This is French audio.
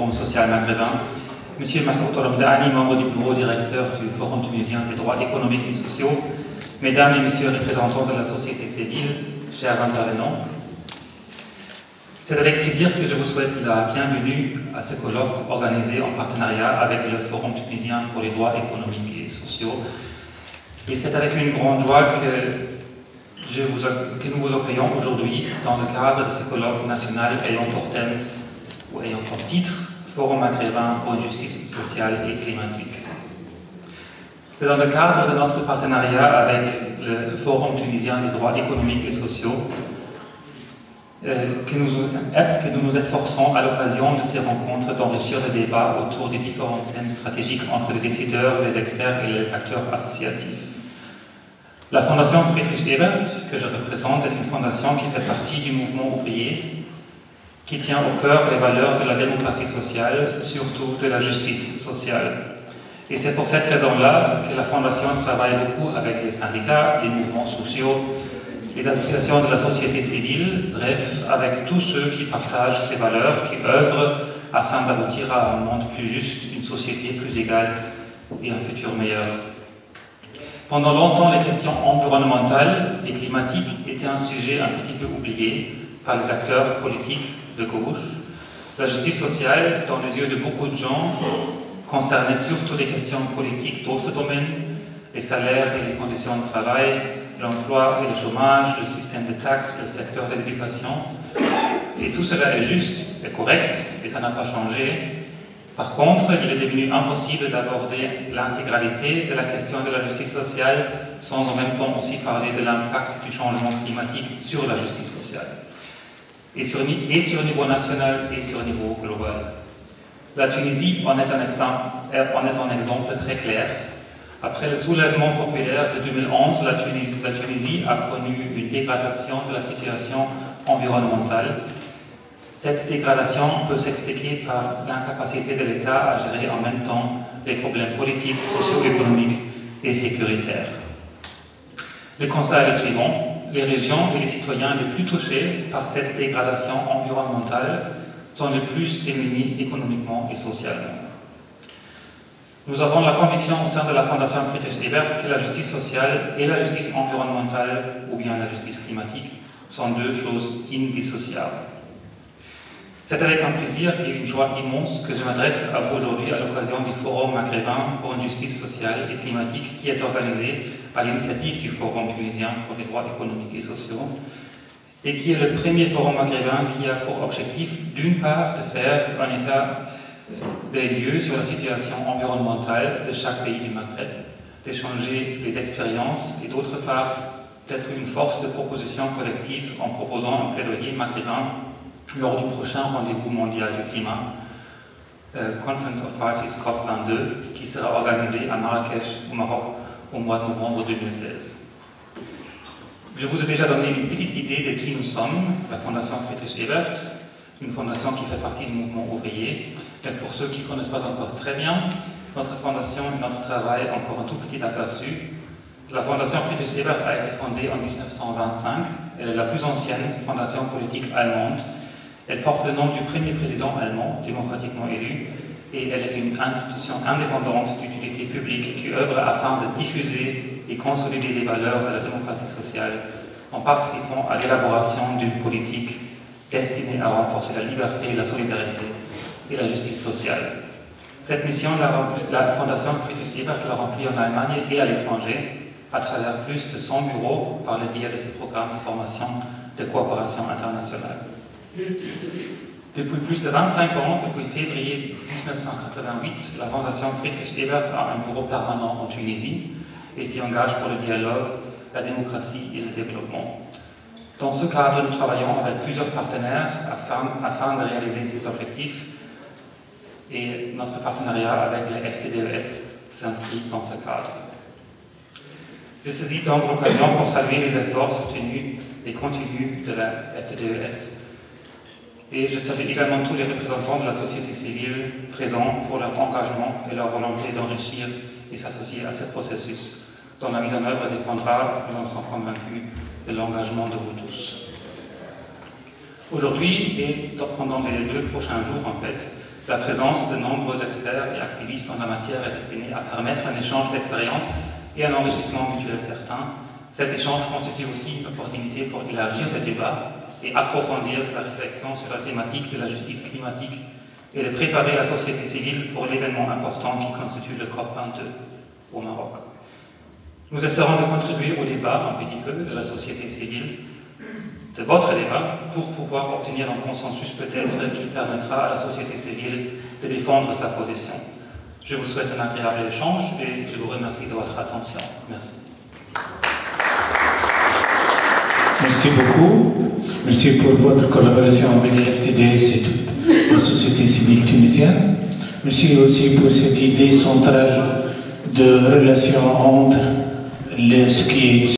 Forum social maghrébin, Monsieur Massoud Ramdani, membre du bureau directeur du Forum tunisien des droits économiques et sociaux, Mesdames et Messieurs les représentants de la société civile, chers intervenants, c'est avec plaisir que je vous souhaite la bienvenue à ce colloque organisé en partenariat avec le Forum tunisien pour les droits économiques et sociaux. Et c'est avec une grande joie que nous vous accueillons aujourd'hui dans le cadre de ce colloque national ayant pour thème ou ayant pour titre Forum maghrébin pour une justice sociale et climatique. C'est dans le cadre de notre partenariat avec le Forum tunisien des droits économiques et sociaux que nous nous efforçons à l'occasion de ces rencontres d'enrichir le débat autour des différents thèmes stratégiques entre les décideurs, les experts et les acteurs associatifs. La Fondation Friedrich Ebert, que je représente, est une fondation qui fait partie du mouvement ouvrier, qui tient au cœur les valeurs de la démocratie sociale, surtout de la justice sociale. Et c'est pour cette raison-là que la Fondation travaille beaucoup avec les syndicats, les mouvements sociaux, les associations de la société civile, bref, avec tous ceux qui partagent ces valeurs, qui œuvrent afin d'aboutir à un monde plus juste, une société plus égale et un futur meilleur. Pendant longtemps, les questions environnementales et climatiques étaient un sujet un petit peu oublié par les acteurs politiques de gauche. La justice sociale, dans les yeux de beaucoup de gens, concernait surtout les questions politiques d'autres domaines, les salaires et les conditions de travail, l'emploi et le chômage, le système de taxes, le secteur de l'éducation. Et tout cela est juste et correct, et ça n'a pas changé. Par contre, il est devenu impossible d'aborder l'intégralité de la question de la justice sociale sans en même temps aussi parler de l'impact du changement climatique sur la justice sociale, et sur niveau national et sur niveau global. La Tunisie en est un exemple très clair. Après le soulèvement populaire de 2011, la Tunisie a connu une dégradation de la situation environnementale. Cette dégradation peut s'expliquer par l'incapacité de l'État à gérer en même temps les problèmes politiques, socio-économiques et sécuritaires. Le constat est le suivant: les régions et les citoyens les plus touchés par cette dégradation environnementale sont les plus démunis économiquement et socialement. Nous avons la conviction au sein de la Fondation Friedrich Ebert que la justice sociale et la justice environnementale, ou bien la justice climatique, sont deux choses indissociables. C'est avec un plaisir et une joie immense que je m'adresse à vous aujourd'hui à l'occasion du Forum maghrébin pour une justice sociale et climatique qui est organisé à l'initiative du Forum tunisien pour les droits économiques et sociaux et qui est le premier forum maghrébin qui a pour objectif d'une part de faire un état des lieux sur la situation environnementale de chaque pays du Maghreb, d'échanger les expériences et d'autre part d'être une force de proposition collective en proposant un plaidoyer maghrébin lors du prochain rendez-vous mondial du climat, Conference of Parties COP22, qui sera organisé à Marrakech, au Maroc, au mois de novembre 2016. Je vous ai déjà donné une petite idée de qui nous sommes, la Fondation Friedrich Ebert, une fondation qui fait partie du mouvement ouvrier. Et pour ceux qui ne connaissent pas encore très bien notre fondation et notre travail, encore un tout petit aperçu. La Fondation Friedrich Ebert a été fondée en 1925. Elle est la plus ancienne fondation politique allemande. Elle porte le nom du premier président allemand, démocratiquement élu, et elle est une institution indépendante d'utilité publique qui œuvre afin de diffuser et consolider les valeurs de la démocratie sociale en participant à l'élaboration d'une politique destinée à renforcer la liberté, la solidarité et la justice sociale. Cette mission, la Fondation Friedrich Ebert l'a remplie en Allemagne et à l'étranger, à travers plus de 100 bureaux par le biais de ses programmes de formation de coopération internationale. Depuis plus de 25 ans, depuis février 1988, la Fondation Friedrich Ebert a un bureau permanent en Tunisie et s'y engage pour le dialogue, la démocratie et le développement. Dans ce cadre, nous travaillons avec plusieurs partenaires afin de réaliser ces objectifs et notre partenariat avec le FTDES s'inscrit dans ce cadre. Je saisis donc l'occasion pour saluer les efforts soutenus et continus de la FTDES. Et je salue également tous les représentants de la société civile présents pour leur engagement et leur volonté d'enrichir et s'associer à ce processus, dont la mise en œuvre dépendra, nous en sommes convaincus, de l'engagement de vous tous. Aujourd'hui et pendant les 2 prochains jours, en fait, La présence de nombreux experts et activistes en la matière est destinée à permettre un échange d'expériences et un enrichissement mutuel certain. Cet échange constitue aussi une opportunité pour élargir le débat et approfondir la réflexion sur la thématique de la justice climatique et de préparer la société civile pour l'événement important qui constitue le COP22 au Maroc. Nous espérons de contribuer au débat un petit peu de la société civile, de votre débat, pour pouvoir obtenir un consensus peut-être qui permettra à la société civile de défendre sa position. Je vous souhaite un agréable échange et je vous remercie de votre attention. Merci. Merci beaucoup. Merci pour votre collaboration avec l'FTDS et toute la société civile tunisienne. Merci aussi pour cette idée centrale de relation entre ce qui est